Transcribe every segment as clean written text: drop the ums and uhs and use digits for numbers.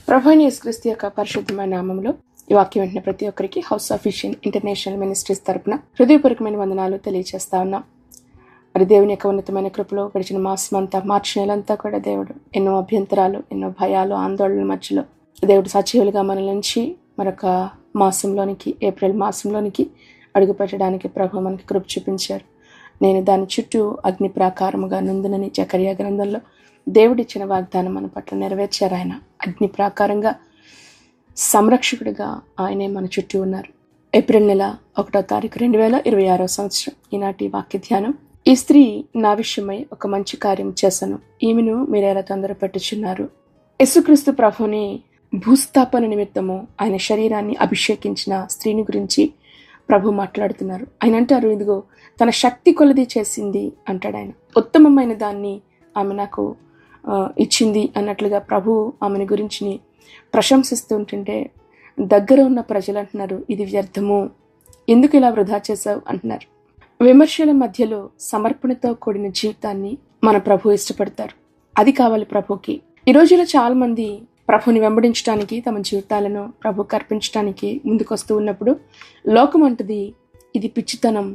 ప్రభువైన యేసుక్రీస్తు యొక్క పరిశుద్ధమైన నామములో ఈ వాక్యం వెంటనే ప్రతి ఒక్కరికి house of vision international ministries తరపున హృదయపూర్వకమైన వందనాలు తెలియజేస్తా ఉన్నాం. మరి దేవుని యొక్క ఉన్నతమైన కృపలో గడిచిన మాసం అంతా, మార్చి నెలంతా కూడా దేవుడు ఎన్నో అభ్యంతరాలు, ఎన్నో భయాలు, ఆందోళనల మధ్యలో దేవుడు సజీవులుగా మన నుంచి మరొక మాసంలోనికి, ఏప్రిల్ మాసంలోనికి అడుగుపెట్టడానికి ప్రభు మనకి కృప చూపించారు. నేను దాని చుట్టూ అగ్ని ప్రాకారముగా నుందునని జకర్యా గ్రంథంలో దేవుడిచ్చిన వాగ్దానం మన పట్ల నెరవేర్చారు. ఆయన అగ్ని ప్రాకారంగా, సంరక్షకుడిగా ఆయనే మన చుట్టూ ఉన్నారు. ఏప్రిల్ నెల 1వ తారీఖు 2026 సంవత్సరం ఈనాటి వాక్య ధ్యానం. ఈ స్త్రీ నా విషయమై ఒక మంచి కార్యం చేశాను, ఈమెను మీరెలా తొందర పెట్టుచున్నారు. యేసుక్రీస్తు ప్రభుని భూస్థాపన నిమిత్తము ఆయన శరీరాన్ని అభిషేకించిన స్త్రీని గురించి ప్రభు మాట్లాడుతున్నారు. ఆయన అంటారు, ఇదిగో తన శక్తి కొలది చేసింది అంటాడు. ఆయన ఉత్తమమైన దాన్ని ఆమె నాకు ఇచ్చింది అన్నట్లుగా ప్రభు ఆమెను గురించి ప్రశంసిస్తూ ఉంటుంటే దగ్గర ఉన్న ప్రజలు అంటున్నారు, ఇది వ్యర్థము, ఎందుకు ఇలా వృధా చేశావు అంటున్నారు. విమర్శల మధ్యలో సమర్పణతో కూడిన జీవితాన్ని మన ప్రభు ఇష్టపడతారు. అది కావాలి ప్రభుకి. ఈ రోజుల్లో చాలా మంది ప్రభుని వెంబడించడానికి, తమ జీవితాలను ప్రభుకి అర్పించడానికి ముందుకొస్తూ ఉన్నప్పుడు లోకం అంటది, ఇది పిచ్చితనం,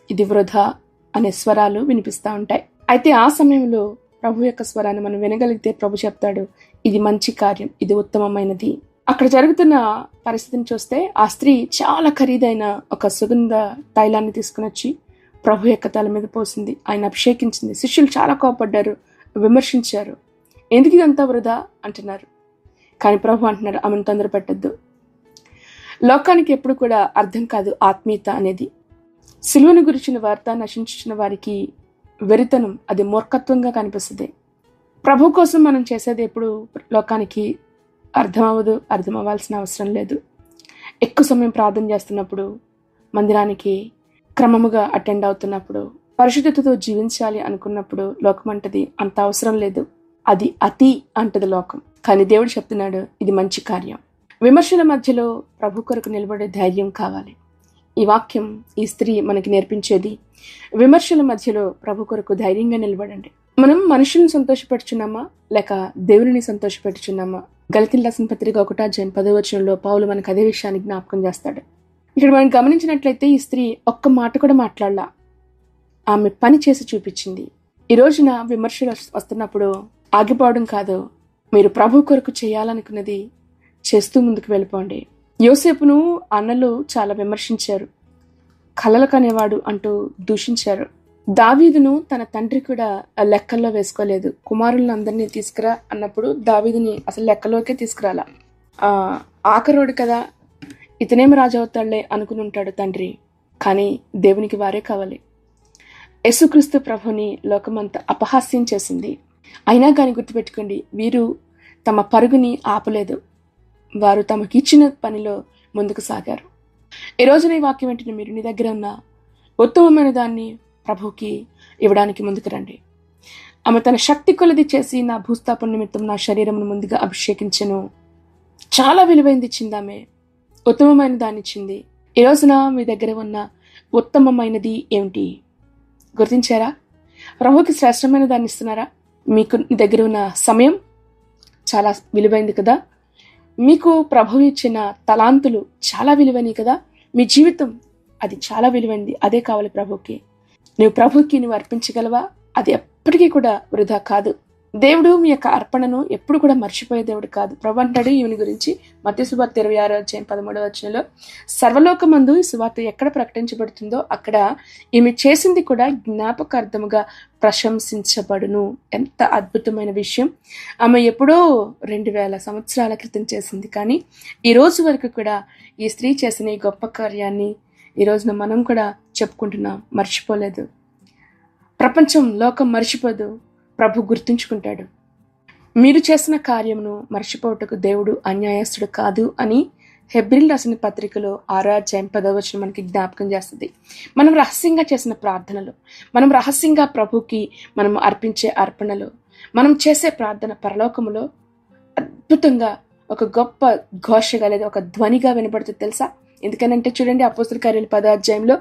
ఇది వృధా అనే స్వరాలు వినిపిస్తూ ఉంటాయి. అయితే ఆ సమయంలో ప్రభు యొక్క స్వరాన్ని మనం వినగలిగితే ప్రభు చెప్తాడు, ఇది మంచి కార్యం, ఇది ఉత్తమమైనది. అక్కడ జరుగుతున్న పరిస్థితిని చూస్తే ఆ స్త్రీ చాలా ఖరీదైన ఒక సుగంధ తైలాన్ని తీసుకుని వచ్చి ప్రభు యొక్క తల మీద పోసింది, ఆయన అభిషేకించింది. శిష్యులు చాలా కోపడ్డారు, విమర్శించారు, ఎందుకు ఇదంతా వృధా అంటున్నారు. కానీ ప్రభు అంటున్నారు, ఆమెను తొందర పెట్టద్దు. లోకానికి ఎప్పుడు కూడా అర్థం కాదు ఆత్మీయత అనేది. సిలువను గురించిన వార్త నశించిన వారికి వెరితనం, అది మూర్ఖత్వంగా కనిపిస్తుంది. ప్రభు కోసం మనం చేసేది ఎప్పుడు లోకానికి అర్థం అవ్వాల్సిన అవసరం లేదు. ఎక్కువ సమయం ప్రార్థన చేస్తున్నప్పుడు, మందిరానికి క్రమముగా అటెండ్ అవుతున్నప్పుడు, పరిశుద్ధతతో జీవించాలి అనుకున్నప్పుడు లోకం అంటది అంత అవసరం లేదు, అది అతి అంటది లోకం. కానీ దేవుడు చెప్తున్నాడు, ఇది మంచి కార్యం. విమర్శల మధ్యలో ప్రభు కొరకు నిలబడే ధైర్యం కావాలి. ఈ వాక్యం, ఈ స్త్రీ మనకి నేర్పించేది, విమర్శల మధ్యలో ప్రభు కొరకు ధైర్యంగా నిలబడండి. మనం మనుషులను సంతోషపెట్టుచున్నామా లేక దేవుని సంతోషపెట్టుచున్నామా? గలతీయులకు రాసిన పత్రిక 1:10 పౌలు మనకు అదే విషయాన్ని జ్ఞాపకం చేస్తాడు. ఇక్కడ మనం గమనించినట్లయితే ఈ స్త్రీ ఒక్క మాట కూడా మాట్లాడలా, ఆమె పని చేసి చూపించింది. ఈ రోజున విమర్శలు వస్తున్నప్పుడు ఆగిపోవడం కాదు, మీరు ప్రభు కొరకు చేయాలనుకున్నది చేస్తూ ముందుకు వెళ్ళిపోండి. యోసేపును అన్నలు చాలా విమర్శించారు, కలలు కనేవాడు అంటూ దూషించారు. దావీదును తన తండ్రి కూడా లెక్కల్లో వేసుకోలేదు. కుమారులను అందరినీ తీసుకురా అన్నప్పుడు దావీదుని అసలు లెక్కలోకే తీసుకురాలా. ఆఖరోడు కదా, ఇతనేమి రాజు అవుతాడులే అనుకుని ఉంటాడు తండ్రి. కానీ దేవునికి వారే కావాలి. యేసుక్రీస్తు ప్రభుని లోకమంతా అపహాస్యం చేసింది. అయినా కానీ గుర్తుపెట్టుకోండి, వీరు తమ పరుగుని ఆపలేదు, వారు తమకి ఇచ్చిన పనిలో ముందుకు సాగారు. ఈ రోజున ఈ వాక్యం వెంటనే మీరు నీ దగ్గర ఉన్న ఉత్తమమైన దాన్ని ప్రభుకి ఇవ్వడానికి ముందుకు రండి. ఆమె తన శక్తి కొలది చేసి నా భూస్థాపన నిమిత్తం నా శరీరమును ముందుగా అభిషేకించను. చాలా విలువైంది ఇచ్చింది ఆమె, ఉత్తమమైన దాన్ని ఇచ్చింది. ఈ రోజున మీ దగ్గర ఉన్న ఉత్తమమైనది ఏమిటి గుర్తించారా? ప్రభుకి శ్రేష్టమైన దాన్ని ఇస్తున్నారా? మీకు మీ దగ్గర ఉన్న సమయం చాలా విలువైంది కదా, మీకు ప్రభు ఇచ్చిన తలాంతులు చాలా విలువైనవి కదా, మీ జీవితం అది చాలా విలువైంది. అదే కావాలి ప్రభుకి. నువ్వు ప్రభుకి నువ్వు అర్పించగలవా? అది ఎప్పటికీ కూడా వృధా కాదు. దేవుడు మీ యొక్క అర్పణను ఎప్పుడు కూడా మర్చిపోయే దేవుడు కాదు. ప్రభు అంటాడు ఈమెని గురించి మత్తయి సువార్త 26:13 సర్వలోకమందు ఈ సువార్త ఎక్కడ ప్రకటించబడుతుందో అక్కడ ఈమె చేసింది కూడా జ్ఞాపకార్థముగా ప్రశంసించబడును. ఎంత అద్భుతమైన విషయం! ఆమె ఎప్పుడో 2000 సంవత్సరాల క్రితం చేసింది, కానీ ఈ రోజు వరకు కూడా ఈ స్త్రీ చేసిన ఈ గొప్ప కార్యాన్ని ఈ రోజున మనం కూడా చెప్పుకుంటున్నాం. మర్చిపోలేదు. ప్రపంచం, లోకం మర్చిపోదు, ప్రభు గుర్తుంచుకుంటాడు. మీరు చేసిన కార్యమును మర్చిపోవటకు దేవుడు అన్యాయస్తుడు కాదు అని హెబ్రీయులకు రాసిన పత్రికలో 6:10 మనకి జ్ఞాపకం చేస్తుంది. మనం రహస్యంగా చేసిన ప్రార్థనలు, మనం రహస్యంగా ప్రభుకి మనం అర్పించే అర్పణలు, మనం చేసే ప్రార్థన పరలోకములో అద్భుతంగా ఒక గొప్ప ఘోషగా లేదా ఒక ధ్వనిగా వినపడుతుంది తెలుసా? ఎందుకనంటే చూడండి, అపోస్తల కార్యాలు 10వ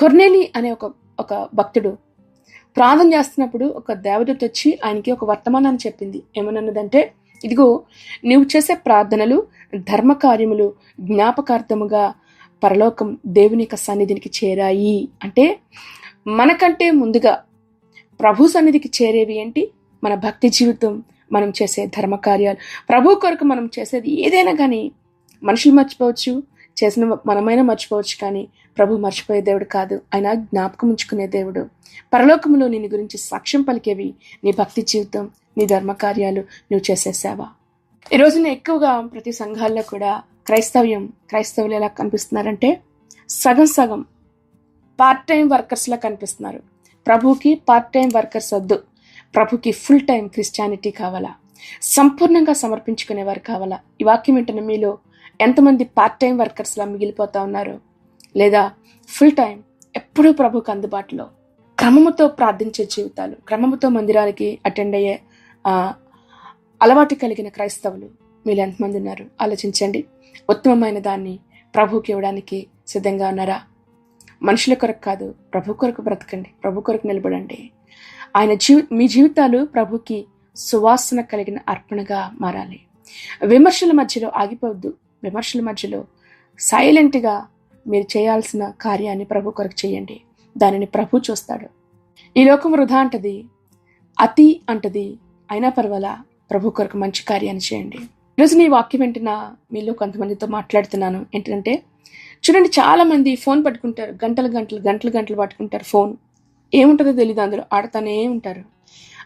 కొర్నేలి అనే ఒక భక్తుడు ప్రార్థన చేస్తున్నప్పుడు ఒక దేవదూత వచ్చి ఆయనకి ఒక వర్తమానాన్ని చెప్పింది. ఏమన్నదంటే, ఇదిగో నీవు చేసే ప్రార్థనలు, ధర్మకార్యములు జ్ఞాపకార్థముగా పరలోకం దేవుని యొక్క సన్నిధికి చేరాయి. అంటే మనకంటే ముందుగా ప్రభు సన్నిధికి చేరేవి ఏంటి? మన భక్తి జీవితం, మనం చేసే ధర్మకార్యాలు. ప్రభు కొరకు మనం చేసేది ఏదైనా కానీ మనుషులు మర్చిపోవచ్చు, చేసిన మనమైనా మర్చిపోవచ్చు, కానీ ప్రభు మర్చిపోయే దేవుడు కాదు. ఆయన జ్ఞాపకం ఉంచుకునే దేవుడు. పరలోకములో నీ గురించి సాక్ష్యం పలికేవి నీ భక్తి జీవితం, నీ ధర్మకార్యాలు, నువ్వు చేసే సేవ. ఈ రోజున ఎక్కువగా ప్రతి సంఘాల్లో కూడా క్రైస్తవులు ఎలా కనిపిస్తున్నారంటే సగం సగం పార్ట్ టైం వర్కర్స్లా కనిపిస్తున్నారు. ప్రభుకి పార్ట్ టైం వర్కర్స్ వద్దు, ప్రభుకి ఫుల్ టైం క్రిస్టియానిటీ కావాలా, సంపూర్ణంగా సమర్పించుకునేవారు కావాలా. ఈ వాక్యం వింటున్న మీలో ఎంతమంది పార్ట్ టైం వర్కర్స్లా మిగిలిపోతా ఉన్నారు? లేదా ఫుల్ టైం ఎప్పుడూ ప్రభుకు అందుబాటులో, క్రమముతో ప్రార్థించే జీవితాలు, క్రమముతో మందిరాలకి అటెండ్ అయ్యే అలవాటు కలిగిన క్రైస్తవులు మీరు ఎంతమంది ఉన్నారు? ఆలోచించండి. ఉత్తమమైన దాన్ని ప్రభుకి ఇవ్వడానికి సిద్ధంగా ఉన్నారా? మనుషుల కొరకు కాదు, ప్రభు కొరకు బ్రతకండి, ప్రభు కొరకు నిలబడండి. మీ జీవితాలు ప్రభుకి సువాసన కలిగిన అర్పణగా మారాలి. విమర్శల మధ్యలో ఆగిపోవద్దు. విమర్శల మధ్యలో సైలెంట్గా మీరు చేయాల్సిన కార్యాన్ని ప్రభు కొరకు చేయండి. దానిని ప్రభు చూస్తాడు. ఈ లోకం వృధా అంటది, అతి అంటది, అయినా పర్వాలా ప్రభు కొరకు మంచి కార్యాన్ని చేయండి. ఈరోజు నీ వాక్యం వింటున్న మీలో కొంతమందితో మాట్లాడుతున్నాను. ఏంటంటే చూడండి, చాలా మంది ఫోన్ పట్టుకుంటారు, గంటలు పట్టుకుంటారు. ఫోన్ ఏముంటుందో తెలియదు, అందులో ఆడుతూనే ఉంటారు.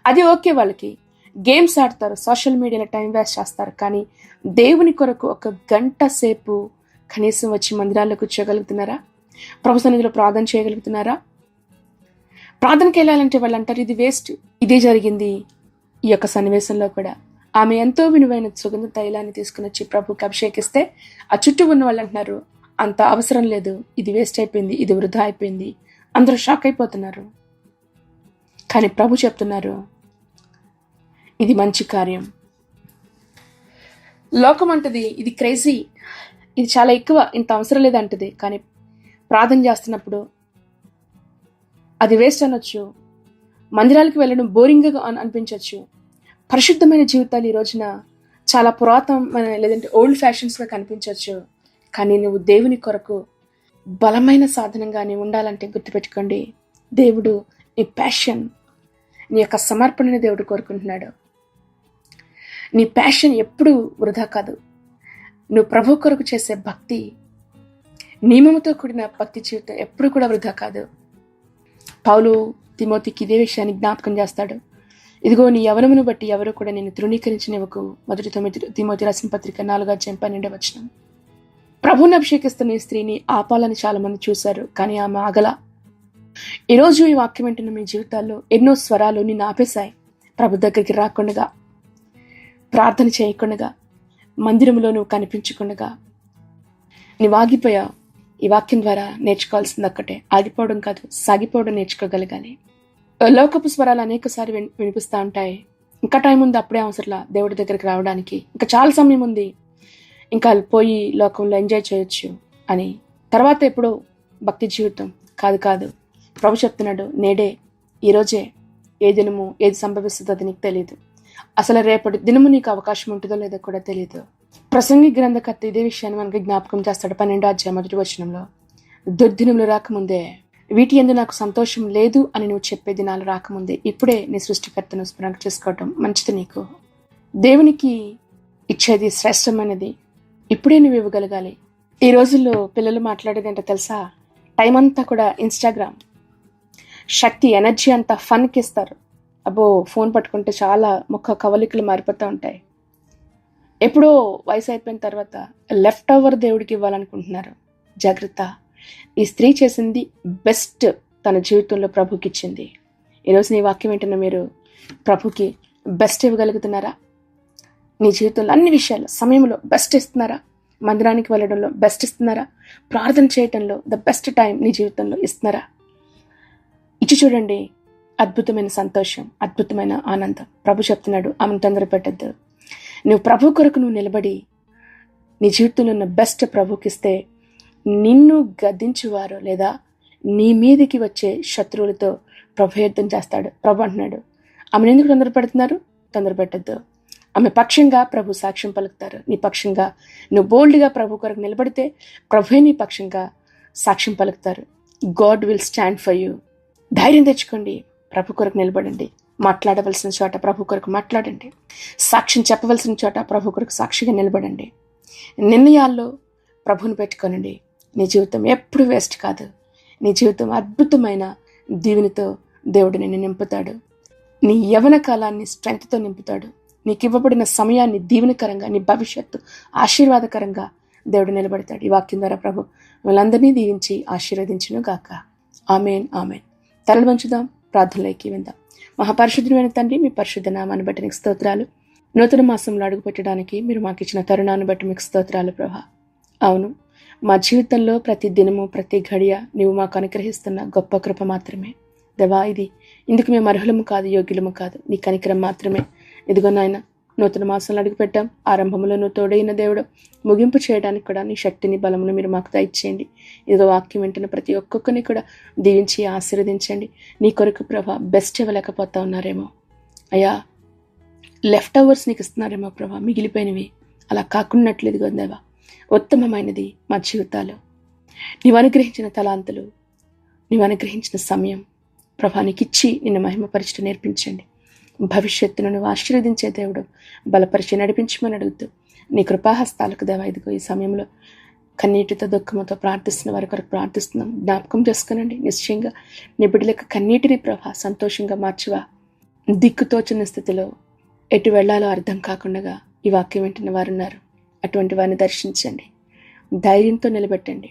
అది ఓకే, వాళ్ళకి గేమ్స్ ఆడతారు, సోషల్ మీడియాలో టైం వేస్ట్ చేస్తారు. కానీ దేవుని కొరకు 1 గంట సేపు కనీసం వచ్చి మందిరాల్లో కూర్చోగలుగుతున్నారా? ప్రభు సన్నిధిలో ప్రార్థన చేయగలుగుతున్నారా? ప్రార్థనకి వెళ్ళాలంటే వాళ్ళు అంటారు ఇది వేస్ట్. ఇదే జరిగింది ఈ యొక్క సన్నివేశంలో కూడా. ఆమె ఎంతో విలువైన సుగంధ తైలాన్ని తీసుకుని వచ్చి ప్రభుకి అభిషేకిస్తే ఆ చుట్టూ ఉన్న వాళ్ళు అంటున్నారు అంత అవసరం లేదు, ఇది వేస్ట్ అయిపోయింది, ఇది వృధా అయిపోయింది. అందరూ షాక్ అయిపోతున్నారు. కానీ ప్రభు చెప్తున్నారు ఇది మంచి కార్యం. లోకం అంటది ఇది క్రేజీ, ఇది చాలా ఎక్కువ, ఇంత అవసరం లేదంటది. కానీ ప్రార్థన చేస్తున్నప్పుడు అది వేస్ట్ అనొచ్చు, మందిరాలకు వెళ్ళడం బోరింగ్గా అనిపించవచ్చు. పరిశుద్ధమైన జీవితాలు ఈ రోజున చాలా పురాతనమైన లేదంటే ఓల్డ్ ఫ్యాషన్స్గా కనిపించవచ్చు. కానీ నువ్వు దేవుని కొరకు బలమైన సాధనంగానే ఉండాలంటే గుర్తుపెట్టుకోండి, దేవుడు నీ ప్యాషన్, నీ యొక్క సమర్పణని దేవుడు కోరుకుంటున్నాడు. నీ ప్యాషన్ ఎప్పుడు వృధా కాదు. నువ్వు ప్రభు కొరకు చేసే భక్తి, నియమముతో కూడిన భక్తి జీవితం ఎప్పుడు కూడా వృధా కాదు. పౌలు తిమోతికి ఇదే విషయాన్ని జ్ఞాపకం చేస్తాడు. ఇదిగో నీ యవనమును బట్టి ఎవరు కూడా నేను తృణీకరించనివ్వకు. 1 తిమోతి రాసిన పత్రిక 4:12. ప్రభువుని అభిషేకిస్తున్న ఈ స్త్రీని ఆపాలని చాలా మంది చూశారు, కానీ ఆమె ఆగల. ఈరోజు ఈ వాక్యం వింటున్న మీ జీవితాల్లో ఎన్నో స్వరాలు నిన్ను ఆపేశాయి. ప్రభు దగ్గరికి రాకుండా, ప్రార్థన చేయకుండా, మందిరంలో నువ్వు కనిపించకుండా నువ్వు ఆగిపోయావు. ఈ వాక్యం ద్వారా నేర్చుకోవాల్సింది ఒక్కటే, ఆగిపోవడం కాదు, సాగిపోవడం నేర్చుకోగలగాలి. లోకపు స్వరాలు అనేకసారి వినిపిస్తూ ఉంటాయి. ఇంకా టైం ఉంది, అప్పుడే అవసరంలా దేవుడి దగ్గరికి రావడానికి, ఇంకా చాలా సమయం ఉంది, ఇంకా పోయి లోకంలో ఎంజాయ్ చేయొచ్చు అని. తర్వాత ఎప్పుడో భక్తి జీవితం కాదు. ప్రభు చెప్తున్నాడు, నేడే, ఈరోజే, ఏ దినము ఏది సంభవిస్తుందో అది నీకు తెలియదు. అసలు రేపటి దినము నీకు అవకాశం ఉంటుందో లేదో కూడా తెలియదు. ప్రసంగి గ్రంథకర్త ఇదే విషయాన్ని మనకి జ్ఞాపకం చేస్తాడు. 12:1 దుర్దినములు రాకముందే, వీటి యందు నాకు సంతోషం లేదు అని నువ్వు చెప్పే దినాలు రాకముందే ఇప్పుడే నీ సృష్టికర్తను స్మరణ చేసుకోవటం మంచిది. నీకు దేవునికి ఇచ్చేది శ్రేష్టమైనది ఇప్పుడే నువ్వు ఇవ్వగలగాలి. ఈ రోజుల్లో పిల్లలు మాట్లాడేది ఏంటో తెలుసా? టైం అంతా కూడా ఇన్స్టాగ్రామ్, శక్తి, ఎనర్జీ అంతా ఫన్కి ఇస్తారు. అబ్బో, ఫోన్ పట్టుకుంటే చాలా ముఖ కవలికలు మారిపోతూ ఉంటాయి. ఎప్పుడో వయసు అయిపోయిన తర్వాత లెఫ్ట్ ఓవర్ దేవుడికి ఇవ్వాలనుకుంటున్నారు. జాగ్రత్త. ఈ స్త్రీ చేసింది బెస్ట్, తన జీవితంలో ప్రభుకి ఇచ్చింది. ఈరోజు నీ వాక్యం ఏంటన్నా మీరు ప్రభుకి బెస్ట్ ఇవ్వగలుగుతున్నారా? నీ జీవితంలో అన్ని విషయాలు సమయంలో బెస్ట్ ఇస్తున్నారా? మందిరానికి వెళ్ళడంలో బెస్ట్ ఇస్తున్నారా? ప్రార్థన చేయటంలో ద బెస్ట్ టైం నీ జీవితంలో ఇస్తున్నారా? ఇచ్చి చూడండి, అద్భుతమైన సంతోషం, అద్భుతమైన ఆనందం. ప్రభు చెప్తున్నాడు, ఆమెను తొందర పెట్టద్దు. నువ్వు ప్రభు కొరకు నువ్వు నిలబడి నీ జీవితంలో ఉన్న బెస్ట్ ప్రభుకిస్తే నిన్ను గద్దించువారు లేదా నీ మీదికి వచ్చే శత్రువులతో ప్రభు యుద్ధం చేస్తాడు. ప్రభు అంటున్నాడు, ఆమెను ఎందుకు తొందర పెడుతున్నారు? తొందర పెట్టద్దు. ఆమె పక్షంగా ప్రభు సాక్ష్యం పలుకుతారు. నీ పక్షంగా నువ్వు బోల్డ్గా ప్రభు కొరకు నిలబడితే ప్రభువే నీ పక్షంగా సాక్ష్యం పలుకుతారు. God will stand for you. ధైర్యం తెచ్చుకోండి, ప్రభు కొరకు నిలబడండి. మాట్లాడవలసిన చోట ప్రభు కొరకు మాట్లాడండి. సాక్ష్యం చెప్పవలసిన చోట ప్రభు కొరకు సాక్షిగా నిలబడండి. నిర్ణయాల్లో ప్రభువుని పెట్టుకోనండి. నీ జీవితం ఎప్పుడు వేస్ట్ కాదు. నీ జీవితం అద్భుతమైన దీవెనతో దేవుడు నిన్ను నింపుతాడు. నీ యవ్వన కాలాన్ని స్ట్రెంగ్త్తో నింపుతాడు. నీకు ఇవ్వబడిన సమయాన్ని దీవెనకరంగా, నీ భవిష్యత్తు ఆశీర్వాదకరంగా దేవుడు నిలబెడతాడు. ఈ వాక్యం ద్వారా ప్రభు వాళ్ళందరినీ దీవించి ఆశీర్వదించును గాక. Amen, amen. తలలు వంచుదాం, ప్రార్థనలోకి విందాం. మహాపరిశుద్ధుడైన తండ్రి, మీ పరిశుద్ధ నామాన్ని బట్టి నీకు స్తోత్రాలు. నూతన మాసంలో అడుగు పెట్టడానికి మీరు మాకు ఇచ్చిన తరుణాన్ని బట్టి మీకు స్తోత్రాలు ప్రభా. అవును, మా జీవితంలో ప్రతి దినము ప్రతి ఘడియ నీవు మాకు అనుగ్రహిస్తున్న గొప్ప కృప మాత్రమే దేవా. ఇందుకు మేము అర్హులము కాదు, యోగ్యులము కాదు, నీ కనికరం మాత్రమే. ఇదిగో నాయన, నూతన మాసంలో అడుగు పెట్టాం. ఆరంభంలో నువ్వు తోడైన దేవుడు, ముగింపు చేయడానికి కూడా నీ శక్తిని బలమును మీరు మాకు దయచేయండి. ఇదిగో వాక్యం వింటున్న ప్రతి ఒక్కొక్కరిని కూడా దీవించి ఆశీర్వదించండి. నీ కొరకు ప్రభా బెస్ట్ ఇవ్వలేకపోతా ఉన్నారేమో అయ్యా, లెఫ్ట్ ఓవర్స్ నీకు ఇస్తున్నారేమో ప్రభా, మిగిలిపోయినవి అలా కాకున్నట్లు ఇదిగో దేవా ఉత్తమమైనది మా జీవితాలు. నీవు అనుగ్రహించిన తలాంతులు, నీవు అనుగ్రహించిన సమయం ప్రభా నీకిచ్చి నిన్ను మహిమపరిచట నేర్పించండి. భవిష్యత్తును నువ్వు ఆశీర్వదించే దేవుడు, బలపరిచి నడిపించమని అడుగుతూ నీ కృపాహస్తాలకు దేవా ఇదిగో ఈ సమయంలో కన్నీటితో దుఃఖంతో ప్రార్థిస్తున్న వారి కొరకు ప్రార్థిస్తున్నాం. జ్ఞాపకం చేసుకునండి. నిశ్చయంగా నీ బిడ్డలకు కన్నీటిని ప్రభా సంతోషంగా మార్చువా. దిక్కుతోచిన స్థితిలో ఎటు వెళ్లాలో అర్థం కాకుండా ఈ వాక్యం వింటున్న వారు ఉన్నారు. అటువంటి వారిని దర్శించండి, ధైర్యంతో నిలబెట్టండి.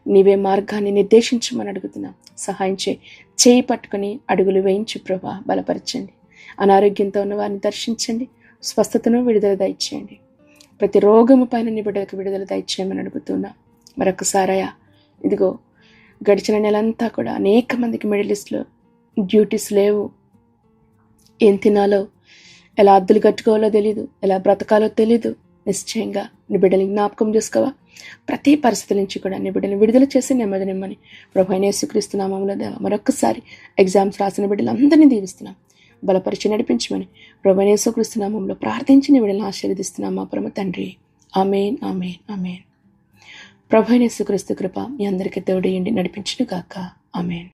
నీవే మార్గాన్ని నిర్దేశించమని అడుగుతున్నాం. సహాయం చేయి పట్టుకుని అడుగులు వేయించు ప్రభా, బలపరచండి. అనారోగ్యంతో ఉన్న వారిని దర్శించండి, స్వస్థతను విడుదల దయచేయండి. ప్రతి రోగము పైన నీ బిడ్డలకు విడుదల దయచేయమని అడుగుతున్నా. మరొకసారయా ఇదిగో గడిచిన నెలంతా కూడా అనేక మందికి మిడిల్ ఈస్ట్లో డ్యూటీస్ లేవు. ఏం తినాలో, ఎలా అద్దులు కట్టుకోవాలో తెలీదు, ఎలా బ్రతకాలో తెలీదు. నిశ్చయంగా నీ బిడ్డని జ్ఞాపకం చేసుకోవా. ప్రతి పరిస్థితుల నుంచి కూడా నీ బిడ్డని విడుదల చేసి నెమ్మది నిమ్మని ప్రభు యేసుక్రీస్తు నామములో దేవా మరొకసారి ఎగ్జామ్స్ రాసిన బిడ్డలందరినీ దీవిస్తున్నాం. బలపరిచి నడిపించమని ప్రభు యేసుక్రీస్తు నామములో ప్రార్థించి నీ బిడ్డలను ఆశీర్వదిస్తున్నాం మా పరమ తండ్రి. ఆమేన్, ఆమేన్, ఆమేన్. ప్రభు యేసుక్రీస్తు కృప మీ అందరికీ తోడేయండి, నడిపించును గాక. ఆమేన్.